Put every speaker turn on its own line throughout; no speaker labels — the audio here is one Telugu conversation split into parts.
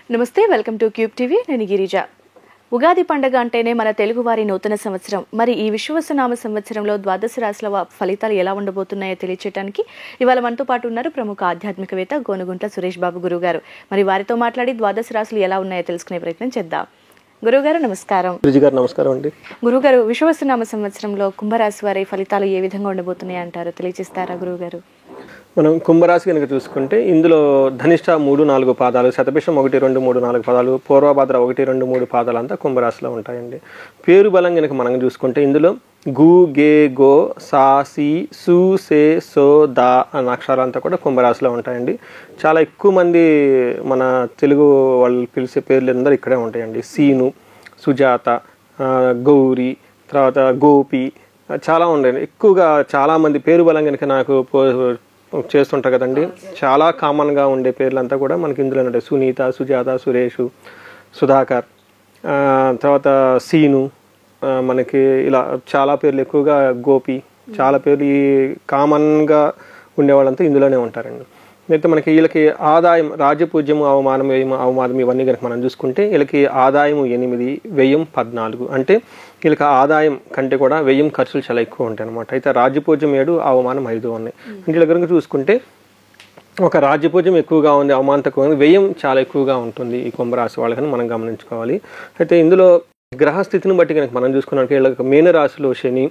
నమస్తే, వెల్కమ్ టు క్యూబ్ టీవీ. నేను గిరిజ. ఉగాది పండుగ అంటేనే మన తెలుగువారి నూతన సంవత్సరం. మరి ఈ విశ్వవసనామ సంవత్సరంలో ద్వాదశ రాశుల ఫలితాలు ఎలా ఉండబోతున్నాయో తెలియచేయడానికి ఇవాళ మనతో పాటు ఉన్నారు ప్రముఖ ఆధ్యాత్మికవేత్త గోనుగుంట్ల సురేష్ బాబు గురుగారు. మరి వారితో మాట్లాడి ద్వాదశ రాశులు ఎలా ఉన్నాయో తెలుసుకునే ప్రయత్నం చేద్దాం. గురుగారు నమస్కారం.
నమస్కారం అండి.
గురుగారు, విశ్వవసనామ సంవత్సరంలో కుంభరాశి వారి ఫలితాలు ఏ విధంగా ఉండబోతున్నాయి అంటారు, తెలియజేస్తారా గురుగారు?
మనం కుంభరాశి కనుక చూసుకుంటే ఇందులో ధనిష్ట 3-4 పాదాలు, శతభిషం 1-2-3-4 పాదాలు, పూర్వభద్ర 1-2-3 పాదాలు అంతా కుంభరాశిలో ఉంటాయండి. పేరు బలం కనుక మనం చూసుకుంటే ఇందులో గు, గే, గో, సా, సి, సు, సే, సో, దా అన్న అక్షరాలంతా కూడా కుంభరాశిలో ఉంటాయండి. చాలా ఎక్కువ మంది మన తెలుగు వాళ్ళు పిలిచే పేర్లు అందరూ ఇక్కడే ఉంటాయండి. సీను, సుజాత, గౌరీ, తర్వాత గోపి, చాలా ఉండండి. ఎక్కువగా చాలామంది పేరు బలం కనుక నాకు చేస్తుంటారు కదండి, చాలా కామన్గా ఉండే పేర్లంతా కూడా మనకి ఇందులో ఉంటాయి. సునీత, సుజాత, సురేష్, సుధాకర్, తర్వాత సీను, మనకి ఇలా చాలా పేర్లు, ఎక్కువగా గోపి, చాలా పేర్లు ఈ కామన్గా ఉండేవాళ్ళంతా ఇందులోనే ఉంటారండి. అయితే మనకి వీళ్ళకి ఆదాయం, రాజ్యపూజ్యము, అవమానం, అవమానం ఇవన్నీ కనుక మనం చూసుకుంటే వీళ్ళకి ఆదాయం 8, వ్యయం 14. అంటే వీళ్ళకి ఆదాయం కంటే కూడా వ్యయం ఖర్చులు చాలా ఎక్కువ ఉంటాయి అనమాట. అయితే రాజ్యపూజ్యం 7, అవమానం 5 ఉన్నాయి. అంటే వీళ్ళ కనుక చూసుకుంటే ఒక రాజ్యపూజ్యం ఎక్కువగా ఉంది, అవమానం తక్కువ ఉంది, వ్యయం చాలా ఎక్కువగా ఉంటుంది ఈ కుంభరాశి వాళ్ళకని మనం గమనించుకోవాలి. అయితే ఇందులో గ్రహస్థితిని బట్టి కనుక మనం చూసుకున్నాక వీళ్ళకి మీనరాశిలో శని,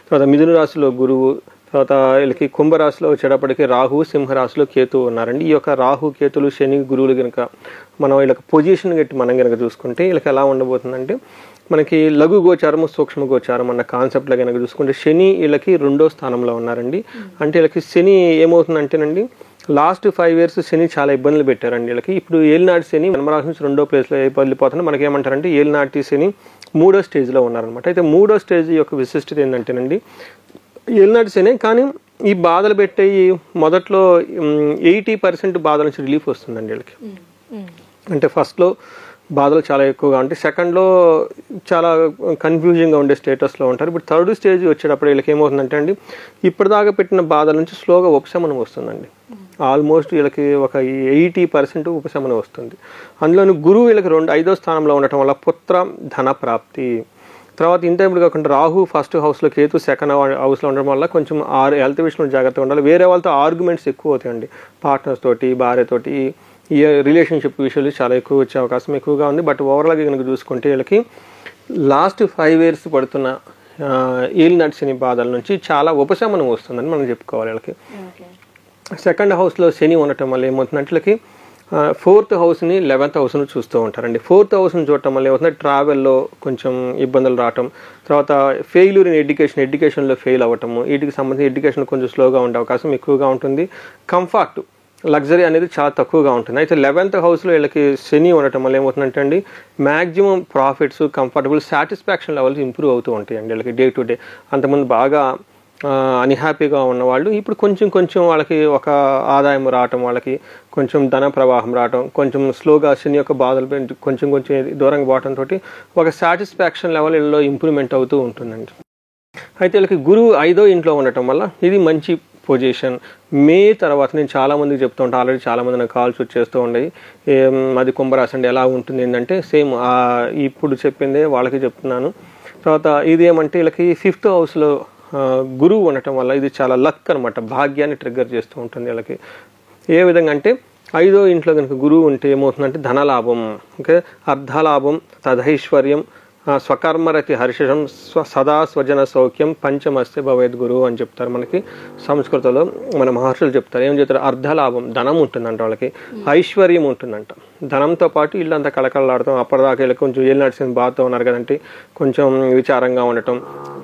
తర్వాత మిథున రాశిలో గురువు, తర్వాత వీళ్ళకి కుంభరాశిలో వచ్చేటప్పటికి రాహు, సింహరాశిలో కేతు ఉన్నారండి. ఈ యొక్క రాహు, కేతులు, శని, గురువులు కనుక మనం వీళ్ళకి పొజిషన్ గట్టి మనం కనుక చూసుకుంటే వీళ్ళకి ఎలా ఉండబోతుందంటే మనకి లఘు గోచారము, సూక్ష్మ గోచారం అన్న కాన్సెప్ట్లో కనుక చూసుకుంటే శని వీళ్ళకి 2వ స్థానంలో ఉన్నారండి. అంటే వీళ్ళకి శని ఏమవుతుందంటేనండి, లాస్ట్ 5 years శని చాలా ఇబ్బందులు పెట్టారండి వీళ్ళకి. ఇప్పుడు ఏలినాటి శని జన్మరాశి నుంచి 2వ ప్లేస్లో వెళ్ళిపోతుంది. మనకి ఏమంటారంటే ఏలినాటి శని 3వ స్టేజ్లో ఉన్నారనమాట. అయితే 3వ స్టేజ్ యొక్క విశిష్టత ఏంటంటేనండి, ఏలినాటి శని కానీ ఈ బాధలు పెట్టే మొదట్లో 80% బాధల నుంచి రిలీఫ్ వస్తుందండి వీళ్ళకి. అంటే ఫస్ట్లో బాధలు చాలా ఎక్కువగా ఉంటాయి, సెకండ్లో చాలా కన్ఫ్యూజింగ్గా ఉండే స్టేటస్లో ఉంటారు. ఇప్పుడు 3rd స్టేజ్ వచ్చేటప్పుడు వీళ్ళకి ఏమవుతుందంటే అండి, ఇప్పటిదాకా పెట్టిన బాధల నుంచి స్లోగా ఉపశమనం వస్తుందండి. ఆల్మోస్ట్ వీళ్ళకి ఒక 80% ఉపశమనం వస్తుంది. అందులోని గురువు వీళ్ళకి 5వ స్థానంలో ఉండటం వల్ల పుత్ర ధన ప్రాప్తి. తర్వాత ఇంత ఇప్పుడు కాకుండా రాహు 1st హౌస్లో, కేతు 2nd హౌస్లో ఉండడం వల్ల కొంచెం హెల్త్ విషయంలో జాగ్రత్తగా ఉండాలి. వేరే వాళ్ళతో ఆర్గ్యుమెంట్స్ ఎక్కువ అవుతాయండి, పార్ట్నర్స్ తోటి, భార్యతోటి, ఈ రిలేషన్షిప్ విషయాలు చాలా ఎక్కువ వచ్చే అవకాశం ఎక్కువగా ఉంది. బట్ ఓవరాల్గా కనుక చూసుకుంటే వీళ్ళకి లాస్ట్ 5 years పడుతున్న ఏలినాటి శని బాధల నుంచి చాలా ఉపశమనం వస్తుందని మనం చెప్పుకోవాలి. వీళ్ళకి 2nd హౌస్లో శని ఉండటం వల్ల ఏమవుతుందంటే వీళ్ళకి 4th హౌస్ని 11th హౌస్ను చూస్తూ ఉంటారండి. 4th హౌస్ని చూడటం వల్ల ఏమవుతుందంటే ట్రావెల్లో కొంచెం ఇబ్బందులు రావటం, తర్వాత ఫెయిల్యూర్ ఇన్ ఎడ్యుకేషన్లో ఫెయిల్ అవ్వటము, వీటికి సంబంధించి ఎడ్యుకేషన్ కొంచెం స్లోగా ఉండే అవకాశం ఎక్కువగా ఉంటుంది. కంఫర్ట్, లగ్జరీ అనేది చాలా తక్కువగా ఉంటుంది. అయితే 11th హౌస్లో వీళ్ళకి శని ఉండటం వల్ల ఏమవుతుందంటే అండి, maximum profits, comfortable, satisfaction levels improve అవుతూ ఉంటాయండి వీళ్ళకి డే టు డే. అంతకుముందు బాగా అన్హ్యాపీగా ఉన్నవాళ్ళు ఇప్పుడు కొంచెం వాళ్ళకి ఒక ఆదాయం రావటం, వాళ్ళకి కొంచెం ధన ప్రవాహం రావటం, కొంచెం స్లోగా శని యొక్క బాధలు కొంచెం దూరంగా పోవడంతో ఒక సాటిస్ఫాక్షన్ లెవెల్ వీళ్ళలో ఇంప్రూవ్మెంట్ అవుతూ ఉంటుందండి. అయితే వీళ్ళకి గురువు 5వ ఇంట్లో ఉండటం వల్ల ఇది మంచి పొజిషన్. మే తర్వాత నేను చాలామందికి చెప్తూ ఉంటాను, ఆల్రెడీ చాలామంది నాకు కాల్స్ వచ్చేస్తూ ఉండేవి, అది కుంభరాశి అండి ఎలా ఉంటుంది ఏంటంటే సేమ్ ఇప్పుడు చెప్పిందే వాళ్ళకి చెప్తున్నాను. తర్వాత ఇది ఏమంటే వీళ్ళకి 5th హౌస్లో గురువు ఉండటం వల్ల ఇది చాలా లక్ అనమాట, భాగ్యాన్ని ట్రిగ్గర్ చేస్తూ ఉంటుంది వీళ్ళకి. ఏ విధంగా అంటే 5వ ఇంట్లో కనుక గురువు ఉంటే ఏమవుతుందంటే ధనలాభం, ఓకే, అర్ధలాభం, తదైశ్వర్యం, స్వకర్మరతి హర్షం, సదా స్వజన సౌఖ్యం, పంచమస్తే భవేద్ గురువు అని చెప్తారు. మనకి సంస్కృతంలో మన మహర్షులు చెప్తారు. ఏం చెప్తారు, అర్ధలాభం, ధనం ఉంటుందంట వాళ్ళకి, ఐశ్వర్యం ఉంటుందంట. ధనంతో పాటు ఇల్లంతా కళకళలాడతాం. అప్పటిదాకా వీళ్ళకి కొంచెం ఏళ్ళు నడిచిన బాధతో ఉన్నారు కదంటే కొంచెం విచారంగా ఉండటం,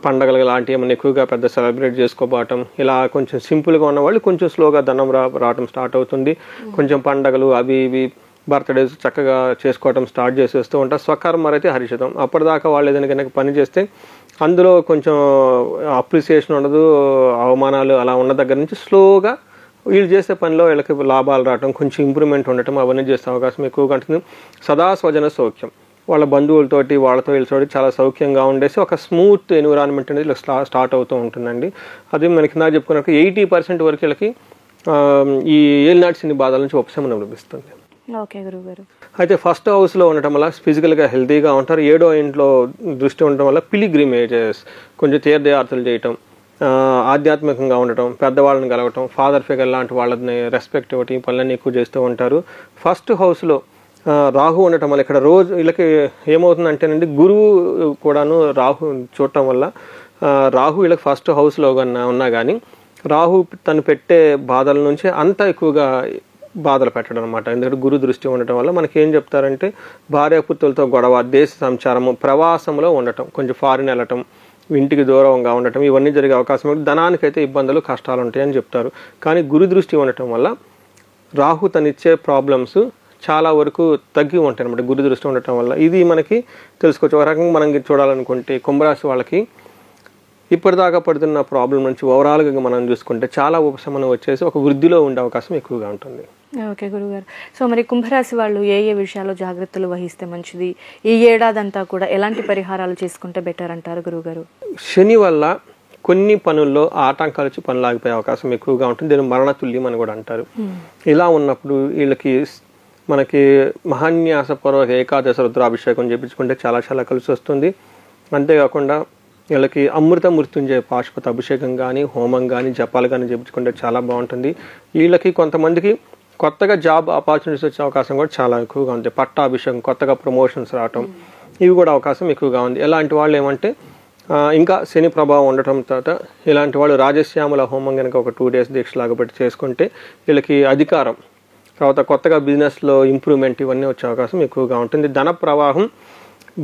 పండగలు లాంటివి ఏమైనా ఎక్కువగా పెద్ద సెలబ్రేట్ చేసుకోబోవటం, ఇలా కొంచెం సింపుల్గా ఉన్న వాళ్ళు కొంచెం స్లోగా ధనం రావటం స్టార్ట్ అవుతుంది. కొంచెం పండగలు అవి ఇవి బర్త్డేస్ చక్కగా చేసుకోవటం స్టార్ట్ చేసేస్తూ ఉంటారు. స్వకర్మరైతే హర్షితం. అప్పటిదాకా వాళ్ళు ఏదైనా కనుక పని చేస్తే అందులో కొంచెం అప్రిసియేషన్ ఉండదు, అవమానాలు అలా ఉన్న దగ్గర నుంచి స్లోగా వీళ్ళు చేసే పనిలో వీళ్ళకి లాభాలు రావటం, కొంచెం ఇంప్రూవ్మెంట్ ఉండటం, అవన్నీ చేసే అవకాశం ఎక్కువగా ఉంటుంది. సదా స్వజన సౌఖ్యం, వాళ్ళ బంధువులతోటి వాళ్ళతో వీళ్ళతోటి చాలా సౌఖ్యంగా ఉండేసి ఒక స్మూత్ ఎన్విరాన్మెంట్ అనేది స్టార్ట్ అవుతూ ఉంటుందండి. అది మనకి నాకు చెప్పుకున్నట్టు 80% వరకు వీళ్ళకి ఈ ఏలినాటి శని బాధల నుంచి ఉపశమనం లభిస్తుంది.
ఓకే గురువుగారు.
అయితే ఫస్ట్ హౌస్లో ఉండటం వల్ల ఫిజికల్గా హెల్తీగా ఉంటారు. 7వ ఇంట్లో దృష్టి ఉండటం వల్ల పిలిగ్రిమేజెస్, కొంచెం తీర్థయాత్రలు చేయటం, ఆధ్యాత్మికంగా ఉండటం, పెద్దవాళ్ళని కలవటం, ఫాదర్ ఫిగర్ లాంటి వాళ్ళని రెస్పెక్ట్ ఇవ్వటం, ఈ పనులన్నీ ఎక్కువ చేస్తూ ఉంటారు. ఫస్ట్ హౌస్లో రాహు ఉండటం వల్ల ఇక్కడ రోజు వీళ్ళకి ఏమవుతుందంటేనండి, గురువు కూడాను రాహు చూడటం వల్ల రాహు వీళ్ళకి ఫస్ట్ హౌస్లో ఉన్నా కానీ రాహు తను పెట్టే బాధల నుంచి అంత ఎక్కువగా బాధలు పెట్టడం అనమాట. ఎందుకంటే గురు దృష్టి ఉండటం వల్ల మనకి ఏం చెప్తారంటే, భార్యాపుత్రులతో గొడవ, దేశ సంచారము, ప్రవాసంలో ఉండటం, కొంచెం ఫారిన్ వెళ్ళటం, ఇంటికి దూరంగా ఉండటం, ఇవన్నీ జరిగే అవకాశం ఉంది. ధనానికైతే ఇబ్బందులు, కష్టాలు ఉంటాయని చెప్తారు. కానీ గురు దృష్టి ఉండటం వల్ల రాహు తనిచ్చే ప్రాబ్లమ్స్ చాలా వరకు తగ్గి ఉంటాయి అనమాట గురు దృష్టి ఉండటం వల్ల. ఇది మనకి తెలుసుకోవచ్చు. ఒక రకంగా మనం చూడాలనుకుంటే కుంభరాశి వాళ్ళకి ఇప్పటిదాకా పడుతున్న ప్రాబ్లం నుంచి ఓవరాల్గా మనం చూసుకుంటే చాలా ఉపశమనం వచ్చేసి ఒక వృద్ధిలో ఉండే అవకాశం ఎక్కువగా ఉంటుంది.
ఓకే గురుగారు. సో మరి కుంభరాశి వాళ్ళు ఏ ఏ విషయాల్లో జాగ్రత్తలు వహిస్తే మంచిది, ఈ ఏడాదంతా కూడా ఎలాంటి పరిహారాలు చేసుకుంటే బెటర్ అంటారు గురుగారు?
శని వల్ల కొన్ని పనుల్లో ఆటంకాలు వచ్చి పనులు ఆగిపోయే అవకాశం ఎక్కువగా ఉంటుంది. దీన్ని మరణతుల్యం అని కూడా అంటారు. ఇలా ఉన్నప్పుడు వీళ్ళకి మనకి మహాన్యాసపూర్వక ఏకాదశ రుద్రాభిషేకం చేయించుకుంటే చాలా చాలా కలిసి వస్తుంది. అంతేకాకుండా వీళ్ళకి అమృత మృత్యుంజయ పాశుపత అభిషేకం కానీ, హోమం కానీ, జపాలు కానీ చేయించుకుంటే చాలా బాగుంటుంది. వీళ్ళకి కొంతమందికి కొత్తగా జాబ్ ఆపర్చునిటీస్ వచ్చే అవకాశం కూడా చాలా ఎక్కువగా ఉంది. పట్టాభిషేకం, కొత్తగా ప్రమోషన్స్ రావటం, ఇవి కూడా అవకాశం ఎక్కువగా ఉంది. ఇలాంటి వాళ్ళు ఏమంటే ఇంకా శని ప్రభావం ఉండటం తర్వాత ఇలాంటి వాళ్ళు రాజశ్యామల హోమం కనుక ఒక 2 days దీక్షలాగా పెట్టి చేసుకుంటే వీళ్ళకి అధికారం, తర్వాత కొత్తగా బిజినెస్లో ఇంప్రూవ్మెంట్, ఇవన్నీ వచ్చే అవకాశం ఎక్కువగా ఉంటుంది. ధన ప్రవాహం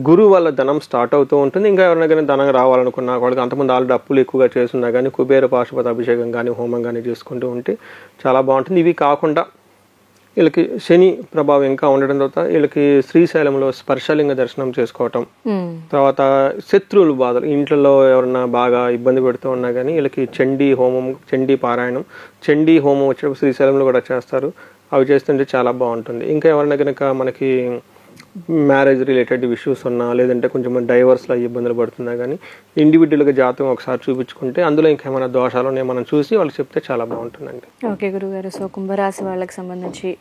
గురువు వల్ల ధనం స్టార్ట్ అవుతూ ఉంటుంది. ఇంకా ఎవరైనా కానీ ధనం రావాలనుకున్నా వాళ్ళకి అంతకుముందు ఆల్రెడీ అప్పులు ఎక్కువగా చేస్తున్నా కానీ కుబేర పాశుపత అభిషేకం కానీ, హోమం కానీ చేసుకుంటూ ఉంటే చాలా బాగుంటుంది. ఇవి కాకుండా వీళ్ళకి శని ప్రభావం ఇంకా ఉండడం తర్వాత వీళ్ళకి శ్రీశైలంలో స్పర్శలింగ దర్శనం చేసుకోవటం, తర్వాత శత్రువులు బాధలు, ఇంట్లో ఎవరన్నా బాగా ఇబ్బంది పెడుతూ ఉన్నా కానీ వీళ్ళకి చండీ హోమం, చండీ పారాయణం, చండీ హోమం వచ్చేటప్పుడు శ్రీశైలంలో కూడా చేస్తారు. అవి చేస్తుంటే చాలా బాగుంటుంది. ఇంకా ఎవరైనా కనుక మనకి మ్యారేజ్ రిలేటెడ్ ఇష్యూస్ ఉన్నా, లేదంటే కొంచెం డైవర్స్లో ఇబ్బందులు పడుతున్నా కానీ ఇండివిజువల్గా జాతకం ఒకసారి చూపించుకుంటే అందులో ఇంకేమైనా దోషాలు ఉన్నాయో మనం చూసి వాళ్ళకి చెప్తే చాలా బాగుంటుందండి.
ఓకే గురుగారు. సో కుంభరాశి వాళ్ళకి సంబంధించి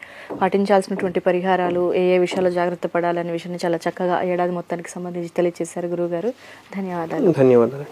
పాటించాల్సినటువంటి పరిహారాలు, ఏ ఏ విషయాల్లో జాగ్రత్త పడాలనే విషయాన్ని చాలా చక్కగా ఏడాది మొత్తానికి సంబంధించి తెలియజేశారు గురుగారు. ధన్యవాదాలు.
ధన్యవాదాలు.